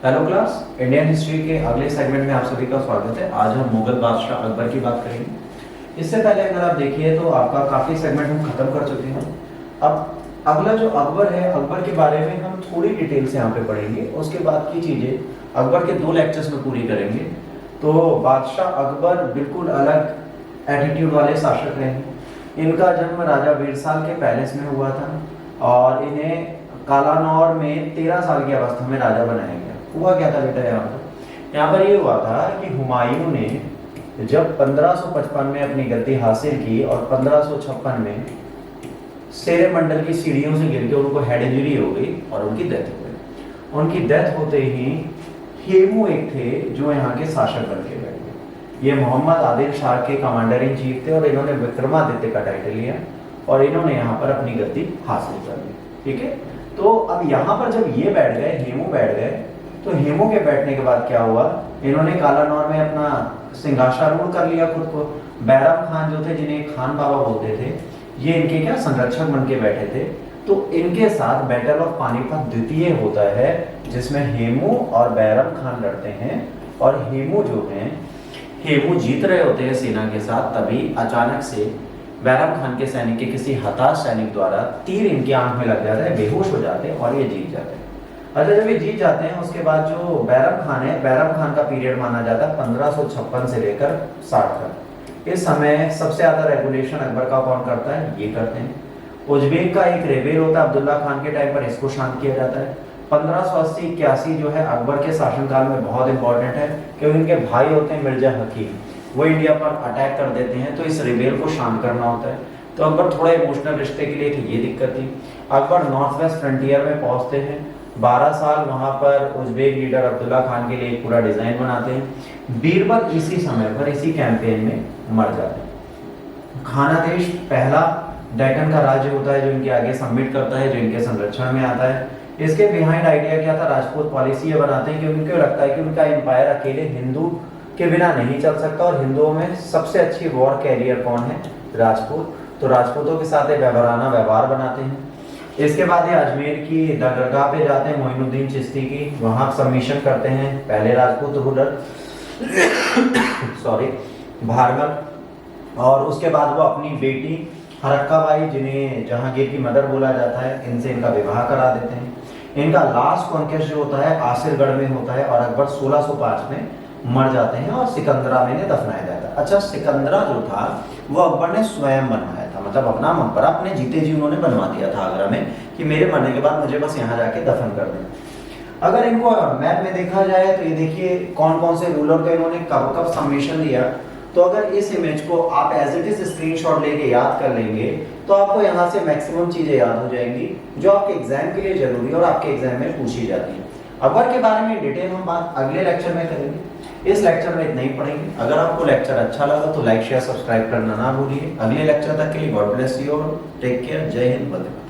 Hello class, Indian history के अगले segment में आप सभी का स्वागत है। आज हम मुगल बादशाह अकबर की बात करेंगे। इससे पहले अगर आप देखिए तो आपका काफ़ी सेगमेंट हम खत्म कर चुके हैं। अब अगला जो अकबर है, अकबर के बारे में हम थोड़ी डिटेल से यहाँ पे पढ़ेंगे। उसके बाद की चीज़ें अकबर के 2 लेक्चर्स में पूरी करेंगे। तो बादशाह अकबर बिल्कुल अलग एटीट्यूड वाले शासक रहे। इनका जन्म राजा बीरसाल के पैलेस में हुआ था और इन्हें कालानौर में 13 साल की अवस्था में राजा बनाया गया। हुआ क्या था बेटा, यहाँ पर ये हुआ था कि हुमायूं ने जब 1555 में अपनी गद्दी हासिल की और 1556 में शेरे मंडल की सीढ़ियों से गिर के उनको हेड इंजरी हो गई और उनकी डेथ हो गई। उनकी डेथ होते ही हेमू एक थे जो यहाँ के शासक बन के बैठ गए। ये मोहम्मद आदिल शाह के कमांडर इन चीफ थे और इन्होंने विक्रमादित्य का टाइटल लिया और इन्होंने यहाँ पर अपनी गद्दी हासिल कर ली। ठीक है, तो अब यहाँ पर जब ये बैठ गए, हेमू बैठ गए, तो हेमू के बैठने के बाद क्या हुआ, इन्होंने कालानौर में अपना सिंहासनारूढ़ कर लिया खुद को। बैरम खान जो थे, जिन्हें खान बाबा बोलते थे, ये इनके क्या संरक्षक बन के बैठे थे। तो इनके साथ बैटल ऑफ पानीपत द्वितीय होता है जिसमें हेमू और बैरम खान लड़ते हैं और हेमू जो हैं, हेमू जीत रहे होते हैं सेना के साथ। तभी अचानक से बैरम खान के सैनिक के किसी हताश सैनिक द्वारा तीर इनकी आंख में लग जाता है, बेहोश हो जाते हैं और ये जीत जाते हैं। अच्छा, जब ये जीत जाते हैं उसके बाद जो बैरम खान है, बैरम खान का पीरियड माना जाता है 1556 से लेकर 60 तक। इस समय सबसे ज्यादा रेगुलेशन अकबर का कौन करता है, ये करते हैं। उज्बेक का एक रेबेल होता है अब्दुल्ला खान के टाइम पर, इसको शांत किया जाता है। 1580-81 जो है अकबर के शासनकाल में बहुत इंपॉर्टेंट है क्योंकि इनके भाई होते हैं मिर्जा हकीम, वो इंडिया पर अटैक कर देते हैं। तो इस रिबेल को शांत करना होता है। तो अकबर थोड़ा इमोशनल रिश्ते के लिए थी, ये दिक्कत थी। अकबर नॉर्थ वेस्ट फ्रंटियर में पहुंचते हैं, 12 साल वहां पर उज्बेक लीडर अब्दुल्ला खान के लिए एक पूरा डिजाइन बनाते हैं। बीरबल इसी समय पर, इसी कैंपेन में मर जाते हैं। खानादेश पहला डेक्कन का राज्य होता है जो इनके आगे सबमिट करता है, जो इनके संरक्षण में आता है। इसके बिहाइंड आइडिया क्या था, राजपूत पॉलिसी ये बनाते हैं कि उनको लगता है कि उनका एम्पायर अकेले हिंदू के बिना नहीं चल सकता और हिंदुओं में सबसे अच्छी वॉर कैरियर कौन है, राजपूत। तो राजपूतों के साथ एक व्यवहाराना व्यवहार बनाते हैं। इसके बाद ये अजमेर की दरगाह पे जाते हैं, मोइनुद्दीन चिश्ती की, वहां सबमिशन करते हैं पहले राजपूत रूलर सॉरी भार्गव, और उसके बाद वो अपनी बेटी हरक्का बाई, जिन्हें जहांगीर की मदर बोला जाता है, इनसे इनका विवाह करा देते हैं। इनका लास्ट कॉन्क्वेस्ट जो होता है आसिरगढ़ में होता है और अकबर 1605 में मर जाते हैं और सिकंदरा में इन्हें दफनाया जाता है। अच्छा, सिकंदरा जो था वो अकबर ने स्वयं बनवाया था, मतलब अपना मकबरा अपने जीते जी उन्होंने बनवा दिया था आगरा में कि मेरे मरने के बाद मुझे बस यहाँ जाके दफन कर दें। अगर इनको मैप में देखा जाए तो ये देखिए कौन कौन से रूलर का इन्होंने कब कब सबमिशन दिया। तो अगर इस इमेज को आप एज इट इज स्क्रीनशॉट लेके याद कर लेंगे तो आपको यहाँ से मैक्सिमम चीजें याद हो जाएंगी जो आपके एग्जाम के लिए जरूरी है और आपके एग्जाम में पूछी जाती है। अकबर के बारे में डिटेल हम बात अगले लेक्चर में करेंगे। इस लेक्चर में इतना ही पढ़ेंगे। अगर आपको लेक्चर अच्छा लगा तो लाइक शेयर सब्सक्राइब करना ना भूलिए। अगले लेक्चर तक के लिए गॉड ब्लेस यू और टेक केयर। जय हिंद, वंदे मातरम।